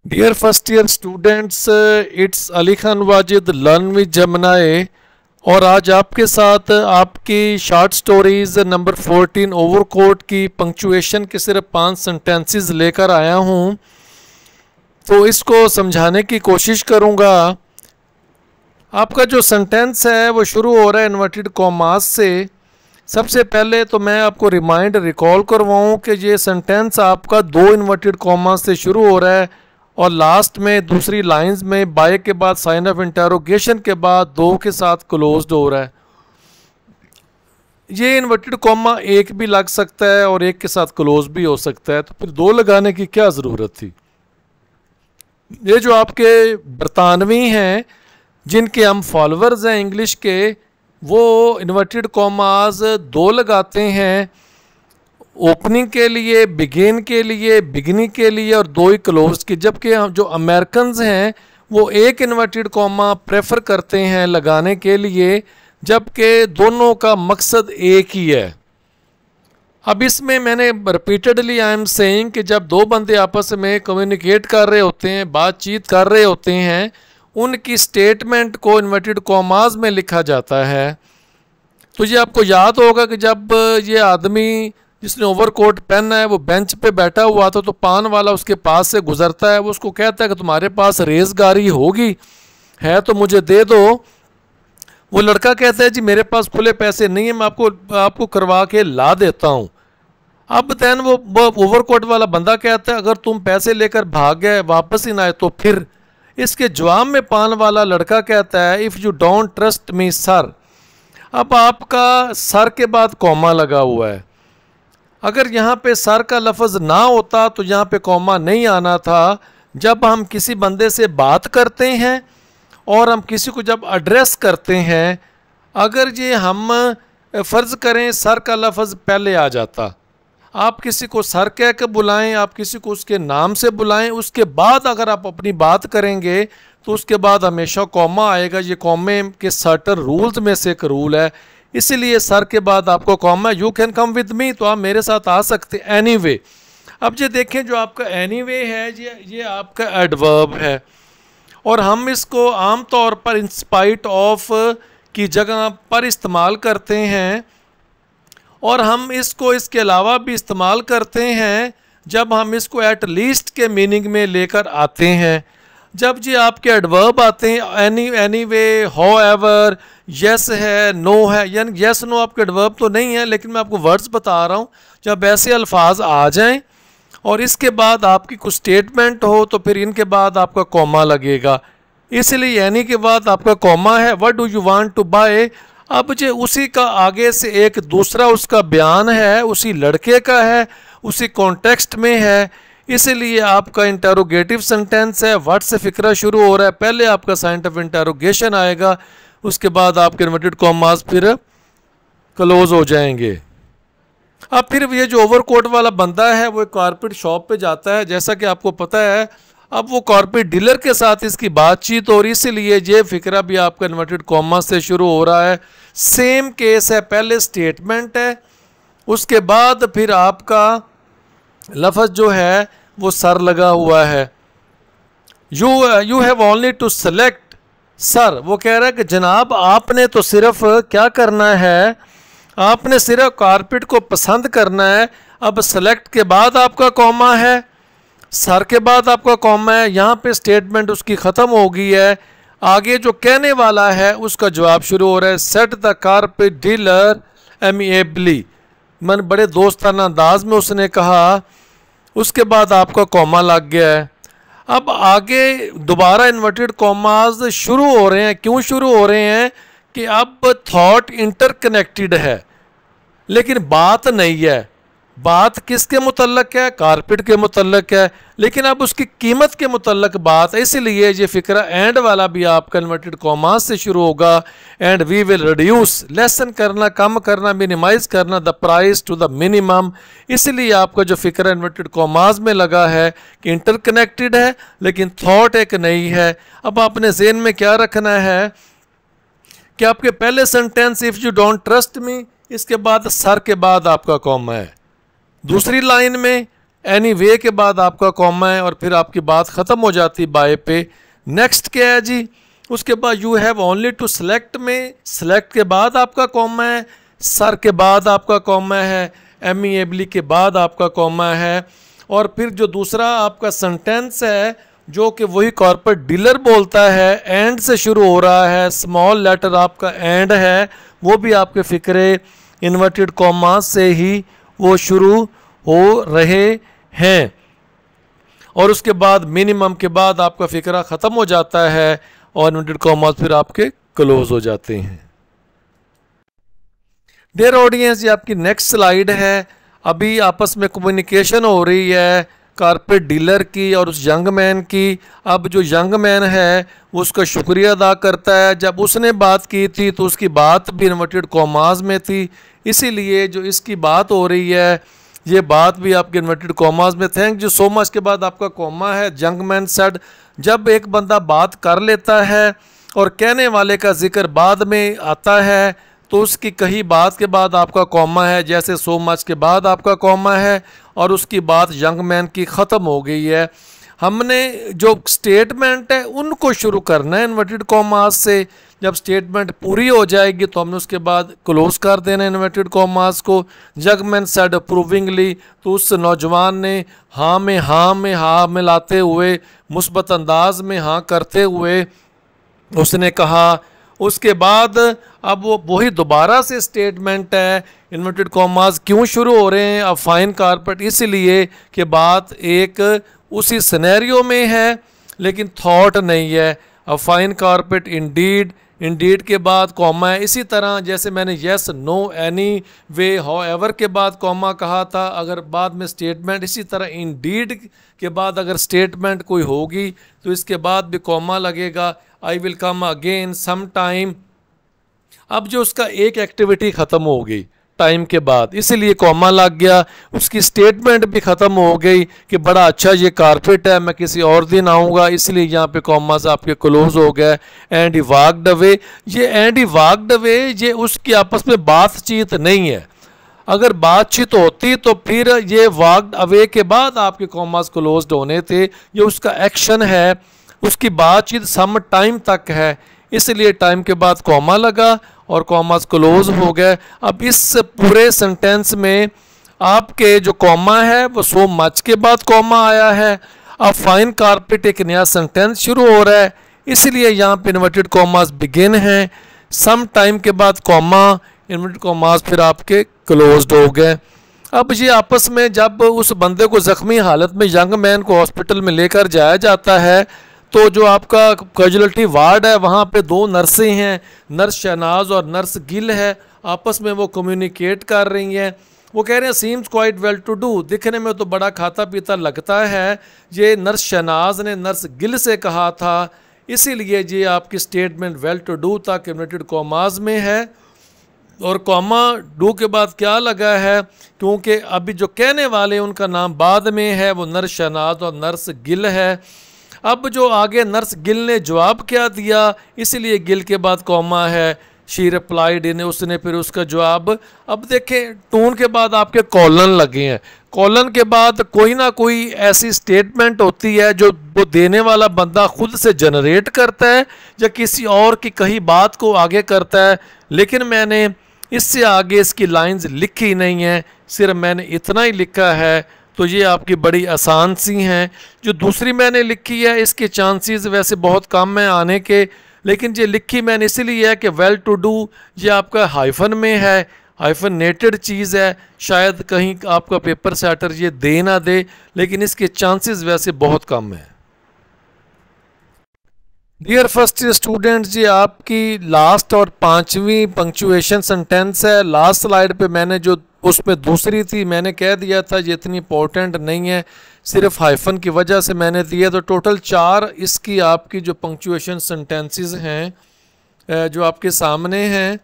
Dear first year students, it's Ali Khan Wajid learn with जमनाए और आज आपके साथ आपकी शॉर्ट स्टोरीज नंबर 14 ओवरकोट की पंक्चुएशन के सिर्फ 5 सेंटेंसेस लेकर आया हूँ। तो इसको समझाने की कोशिश करूँगा। आपका जो सेंटेंस है वो शुरू हो रहा है इन्वर्टेड कॉमास से। सबसे पहले तो मैं आपको रिकॉल करवाऊँ कि ये सेंटेंस आपका 2 इन्वर्टेड कॉमास से शुरू हो रहा है और लास्ट में दूसरी लाइंस में बाय के बाद साइन ऑफ इंटरोगेशन के बाद 2 के साथ क्लोज्ड हो रहा है। ये इन्वर्टेड कॉमा एक भी लग सकता है और एक के साथ क्लोज भी हो सकता है, तो फिर 2 लगाने की क्या ज़रूरत थी। ये जो आपके बरतानवी हैं जिनके हम फॉलोअर्स हैं इंग्लिश के, वो इन्वर्टेड कॉमास 2 लगाते हैं ओपनिंग के लिए, बिगिन के लिए, बिगनिंग के लिए और 2 ही क्लोज की। जबकि हम जो अमेरिकन्स हैं वो एक इन्वर्टेड कॉमा प्रेफर करते हैं लगाने के लिए, जबकि दोनों का मकसद एक ही है। अब इसमें मैंने रिपीटेडली आई एम सेइंग कि जब 2 बंदे आपस में कम्युनिकेट कर रहे होते हैं, बातचीत कर रहे होते हैं, उनकी स्टेटमेंट को इन्वर्टेड कॉमास में लिखा जाता है। तो ये आपको याद होगा कि जब ये आदमी जिसने ओवरकोट पहना है वो बेंच पे बैठा हुआ था, तो पान वाला उसके पास से गुजरता है। वो उसको कहता है कि तुम्हारे पास रेज़गारी होगी है तो मुझे दे दो। वो लड़का कहता है जी मेरे पास खुले पैसे नहीं है, मैं आपको करवा के ला देता हूँ। अब दैन वो ओवरकोट वाला बंदा कहता है अगर तुम पैसे लेकर भाग गए, वापस ही ना आए तो फिर। इसके जवाब में पान वाला लड़का कहता है if you don't trust me sir. अब आपका सर के बाद कॉमा लगा हुआ है। अगर यहाँ पे सर का लफ्ज़ ना होता तो यहाँ पे कॉमा नहीं आना था। जब हम किसी बंदे से बात करते हैं और हम किसी को जब एड्रेस करते हैं, अगर ये हम फ़र्ज़ करें सर का लफ्ज़ पहले आ जाता, आप किसी को सर कह के बुलाएं, आप किसी को उसके नाम से बुलाएं, उसके बाद अगर आप अपनी बात करेंगे तो उसके बाद हमेशा कॉमा आएगा। ये कॉमे के सर्टन रूल्स में से एक रूल है, इसीलिए सर के बाद आपको comma. You can come with me, तो आप मेरे साथ आ सकते। एनीवे, अब ये देखें जो आपका एनीवे है ये आपका एडवर्ब है और हम इसको आम तौर पर इन स्पाइट ऑफ की जगह पर इस्तेमाल करते हैं और हम इसको इसके अलावा भी इस्तेमाल करते हैं जब हम इसको एट लीस्ट के मीनिंग में लेकर आते हैं। जब जी आपके एडवर्ब आते हैं any way, how ever, yes है, नो है, यानी येस नो आपके एडवर्ब तो नहीं है, लेकिन मैं आपको वर्ड्स बता रहा हूँ। जब ऐसे अल्फाज आ जाएं और इसके बाद आपकी कुछ स्टेटमेंट हो तो फिर इनके बाद आपका कॉमा लगेगा, इसलिए यानी के बाद आपका कॉमा है। What do you want to buy. अब जो उसी का आगे से एक दूसरा उसका बयान है, उसी लड़के का है, उसी कॉन्टेक्स्ट में है, इसलिए आपका इंटरोगेटिव सेंटेंस है। व्हाट से फिक्रा शुरू हो रहा है, पहले आपका साइन ऑफ इंटरोगेशन आएगा, उसके बाद आपके इन्वर्टेड कॉमास फिर क्लोज हो जाएंगे। अब फिर ये जो ओवरकोट वाला बंदा है वो एक कारपेट शॉप पे जाता है, जैसा कि आपको पता है। अब वो कारपेट डीलर के साथ इसकी बातचीत और इसीलिए ये फिक्रा भी आपका इन्वर्टेड कॉमा से शुरू हो रहा है। सेम केस है, पहले स्टेटमेंट है, उसके बाद फिर आपका लफ्ज़ जो है वो सर लगा हुआ है। You have only to select sir. वो कह रहा है कि जनाब आपने तो सिर्फ क्या करना है, आपने सिर्फ कारपेट को पसंद करना है। अब सेलेक्ट के बाद आपका कॉमा है, सर के बाद आपका कॉमा है, यहाँ पे स्टेटमेंट उसकी ख़त्म हो गई है। आगे जो कहने वाला है उसका जवाब शुरू हो रहा है सेट द कारपेट डीलर एमिएबली। मन बड़े दोस्ताना अंदाज में उसने कहा, उसके बाद आपका कॉमा लग गया है। अब आगे दोबारा इन्वर्टेड कॉमास शुरू हो रहे हैं। क्यों शुरू हो रहे हैं कि अब थॉट इंटरकनेक्टेड है लेकिन बात नहीं है। बात किसके मुतल्लक है, कारपेट के मुतल्लक है, लेकिन अब उसकी कीमत के मुतल्लक बात है, इसलिए ये फिक्रा एंड वाला भी आपका इन्वर्टेड कॉमास से शुरू होगा। And we will reduce, lessen करना, कम करना, मिनिमाइज करना, the price to the minimum. इसलिए आपका जो फिक्रा इन्वर्टेड कॉमास में लगा है कि इंटरकनेक्टेड है लेकिन थॉट एक नहीं है। अब आपने ज़हन में क्या रखना है कि आपके पहले sentence if you don't trust me, इसके बाद सर के बाद आपका कॉमा है। दूसरी लाइन में एनी वे के बाद आपका कॉमा है और फिर आपकी बात ख़त्म हो जाती है बाय पे। नेक्स्ट क्या है जी, उसके बाद you have only to select में सेलेक्ट के बाद आपका कॉमा है, सर के बाद आपका कॉमा है, एमिएबली के बाद आपका कॉमा है। और फिर जो दूसरा आपका सेंटेंस है जो कि वही कॉर्पोरेट डीलर बोलता है, एंड से शुरू हो रहा है, स्मॉल लेटर आपका एंड है, वो भी आपके फिक्रे इन्वर्टेड कॉमा से ही वो शुरू हो रहे हैं। और उसके बाद मिनिमम के बाद आपका फिक्रा ख़त्म हो जाता है और इन्वर्टेड कॉमा फिर आपके क्लोज हो जाते हैं। डियर ऑडियंस, ये आपकी नेक्स्ट स्लाइड है। अभी आपस में कम्युनिकेशन हो रही है कारपेट डीलर की और उस यंग मैन की। अब जो यंग मैन है वो उसका शुक्रिया अदा करता है। जब उसने बात की थी तो उसकी बात भी इन्वर्टेड कॉमास में थी, इसीलिए जो इसकी बात हो रही है ये बात भी आपके इन्वर्टेड कॉमास में। थैंक यू सो मच के बाद आपका कॉमा है। यंग मैन सेड, जब एक बंदा बात कर लेता है और कहने वाले का जिक्र बाद में आता है तो उसकी कही बात के बाद आपका कॉमा है, जैसे सो मच के बाद आपका कॉमा है और उसकी बात यंग मैन की ख़त्म हो गई है। हमने जो स्टेटमेंट है उनको शुरू करना है इन्वर्टेड कॉमास से। जब स्टेटमेंट पूरी हो जाएगी तो हमने उसके बाद क्लोज कर देना है इन्वर्टेड कॉमास को। यंग मैन सेड अप्रूविंगली, तो उस नौजवान ने हाँ में हाँ मिलाते हुए, मुस्बत अंदाज में हाँ करते हुए उसने कहा। उसके बाद अब वो वही दोबारा से स्टेटमेंट है, इन्वर्टेड कॉमास क्यों शुरू हो रहे हैं, अब फाइन कारपेट इसलिए कि बात एक उसी सिनेरियो में है लेकिन थॉट नहीं है। अब फाइन कारपेट इंडीड, इंडीड के बाद कॉमा है। इसी तरह जैसे मैंने yes no anyway however के बाद कॉमा कहा था, अगर बाद में स्टेटमेंट इसी तरह इंडीड के बाद अगर स्टेटमेंट कोई होगी तो इसके बाद भी कॉमा लगेगा। I will come again some time. अब जो उसका एक एक्टिविटी ख़त्म हो गई टाइम के बाद, इसीलिए कॉमा लग गया। उसकी स्टेटमेंट भी ख़त्म हो गई कि बड़ा अच्छा ये कारपेट है, मैं किसी और दिन आऊँगा, इसलिए यहाँ पे कॉमास आपके क्लोज हो गए। एंड ही वॉकड अवे, ये एंड ही वॉकड अवे ये उसकी आपस में बातचीत नहीं है। अगर बातचीत होती तो फिर ये वॉकड अवे के बाद आपके कॉमास क्लोज्ड होने थे। ये उसका एक्शन है, उसकी बातचीत सम टाइम तक है, इसलिए टाइम के बाद कॉमा लगा और कॉमास क्लोज हो गए। अब इस पूरे सेंटेंस में आपके जो कॉमा है वो सो मच के बाद कॉमा आया है। अब फाइन कारपेट एक नया सेंटेंस शुरू हो रहा है, इसलिए यहाँ पे इन्वर्टेड कॉमास बिगिन हैं। सम टाइम के बाद कॉमा, इन्वर्टेड कॉमास फिर आपके क्लोज्ड हो गए। अब ये आपस में जब उस बंदे को ज़ख्मी हालत में यंग मैन को हॉस्पिटल में लेकर जाया जाता है तो जो आपका कैजुअलिटी वार्ड है वहाँ पे दो नर्सें हैं, नर्स शहनाज और नर्स गिल है। आपस में वो कम्युनिकेट कर रही हैं। वो कह रहे हैं seems quite well to do, दिखने में तो बड़ा खाता पीता लगता है। ये नर्स शहनाज ने नर्स गिल से कहा था, इसीलिए ये आपकी स्टेटमेंट वेल टू डू तक इन्वर्टेड कॉमास में है। और कॉमा डू के बाद क्या लगा है, क्योंकि अभी जो कहने वाले उनका नाम बाद में है, वो नर्स शहनाज और नर्स गिल है। अब जो आगे नर्स गिल ने जवाब क्या दिया, इसलिए गिल के बाद कॉमा है। शी रिप्लाइड इन, उसने फिर उसका जवाब। अब देखें टून के बाद आपके कॉलन लगे हैं। कॉलन के बाद कोई ना कोई ऐसी स्टेटमेंट होती है जो वो देने वाला बंदा खुद से जनरेट करता है या किसी और की कही बात को आगे करता है। लेकिन मैंने इससे आगे इसकी लाइंस लिखी नहीं है, सिर्फ मैंने इतना ही लिखा है। तो ये आपकी बड़ी आसान सी हैं। जो दूसरी मैंने लिखी है इसके चांसेस वैसे बहुत कम हैं आने के, लेकिन ये लिखी मैंने इसीलिए है कि वेल टू डू ये आपका हाइफन में है, हाइफनेटेड चीज़ है। शायद कहीं आपका पेपर सेटर ये दे ना दे, लेकिन इसके चांसेस वैसे बहुत कम हैं। डियर फर्स्ट ईयर स्टूडेंट्स, ये आपकी लास्ट और 5वीं पंक्चुएशन सेंटेंस है। लास्ट स्लाइड पे मैंने जो उसमें दूसरी थी मैंने कह दिया था ये इतनी इंपॉर्टेंट नहीं है, सिर्फ हाइफन की वजह से मैंने दिया। तो टोटल 4 इसकी आपकी जो पंक्चुएशन सेंटेंसेस हैं जो आपके सामने हैं।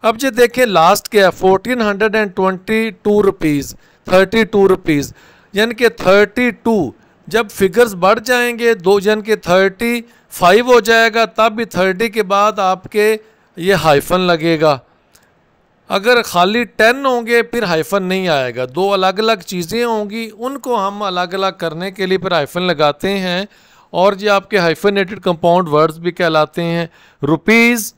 अब ये देखें लास्ट क्या है, 1422 रुपीज़, 32 रुपीज़, यानी कि 32 जब फिगर्स बढ़ जाएंगे 2 यानी कि 35 हो जाएगा, तब भी 30 के बाद आपके ये हाइफन लगेगा। अगर खाली 10 होंगे फिर हाइफन नहीं आएगा, दो अलग अलग चीज़ें होंगी, उनको हम अलग अलग करने के लिए फिर हाइफन लगाते हैं और ये आपके हाइफनेटेड कंपाउंड वर्ड्स भी कहलाते हैं। रुपीज़,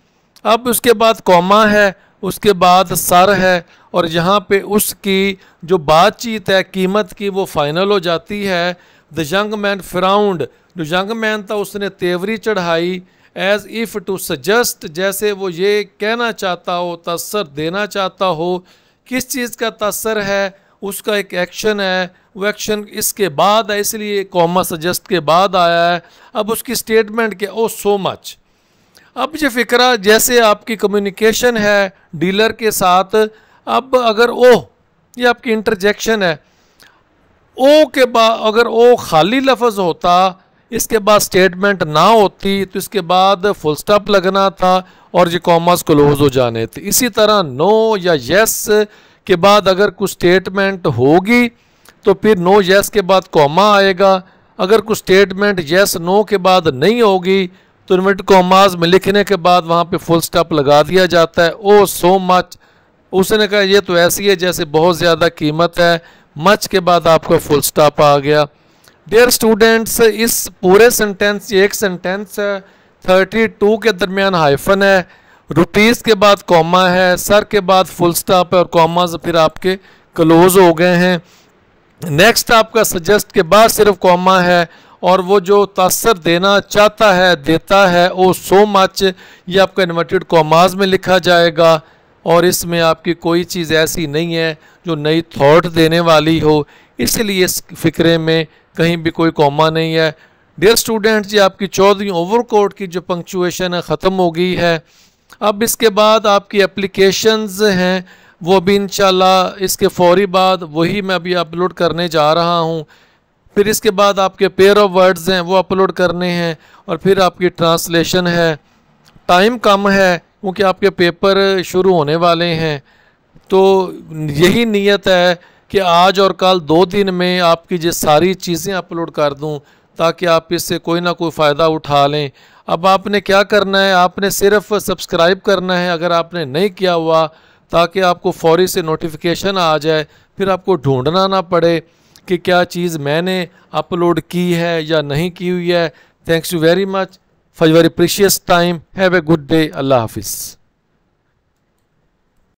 अब उसके बाद कॉमा है, उसके बाद सर है, और यहाँ पे उसकी जो बातचीत है कीमत की वो फाइनल हो जाती है। द यंग मैन फ्राउंड, जो यंग मैन था उसने तेवरी चढ़ाई। एज इफ़ टू सजेस्ट, जैसे वो ये कहना चाहता हो, तसर देना चाहता हो। किस चीज़ का तसर है, उसका एक एक्शन है, वो एक्शन इसके बाद है, इसलिए कॉमा सजेस्ट के बाद आया है। अब उसकी स्टेटमेंट क्या, ओ सो मच। अब ये फ़िक्रा जैसे आपकी कम्युनिकेशन है डीलर के साथ, अब अगर ओ, ये आपकी इंटरजेक्शन है, ओ के बाद अगर ओ खाली लफ्ज़ होता, इसके बाद स्टेटमेंट ना होती, तो इसके बाद फुल स्टॉप लगना था और ये कॉमास क्लोज हो जाने थे। इसी तरह नो या यस के बाद अगर कुछ स्टेटमेंट होगी तो फिर नो यस के बाद कॉमा आएगा। अगर कुछ स्टेटमेंट यस नो के बाद नहीं होगी तो इन्वर्टेड कॉमास में लिखने के बाद वहाँ पे फुल स्टॉप लगा दिया जाता है। ओ सो मच, उसने कहा ये तो ऐसी है जैसे बहुत ज़्यादा कीमत है, मच के बाद आपका फुल स्टॉप आ गया। डियर स्टूडेंट्स, इस पूरे सेंटेंस, एक सेंटेंस है, 32 के दरमियान हाइफन है, रुपीज़ के बाद कॉमा है, सर के बाद फुल स्टॉप है और कॉमास फिर आपके क्लोज हो गए हैं। नेक्स्ट आपका सजेस्ट के बाद सिर्फ कॉमा है और वो जो तासर देना चाहता है, देता है, ओ सो मच, ये आपका इन्वर्टेड कॉमास में लिखा जाएगा और इसमें आपकी कोई चीज़ ऐसी नहीं है जो नई थॉट देने वाली हो, इसलिए इस फिक्रे में कहीं भी कोई कॉमा नहीं है। डियर स्टूडेंट्स, ये आपकी 14वीं ओवरकोट की जो पंक्चुएशन है ख़त्म हो गई है। अब इसके बाद आपकी एप्लीकेशंस हैं वो भी इंशाल्लाह इसके फौरी बाद वही मैं अभी अपलोड करने जा रहा हूँ। फिर इसके बाद आपके पेयर ऑफ वर्ड्स हैं वो अपलोड करने हैं और फिर आपकी ट्रांसलेशन है। टाइम कम है क्योंकि आपके पेपर शुरू होने वाले हैं, तो यही नीयत है कि आज और कल 2 दिन में आपकी ये सारी चीज़ें अपलोड कर दूं ताकि आप इससे कोई ना कोई फ़ायदा उठा लें। अब आपने क्या करना है, आपने सिर्फ सब्सक्राइब करना है अगर आपने नहीं किया हुआ, ताकि आपको फौरी से नोटिफिकेशन आ जाए, फिर आपको ढूंढना ना पड़े कि क्या चीज़ मैंने अपलोड की है या नहीं की हुई है। Thanks you very much for your precious time. Have a good day. अल्लाह हाफिज़।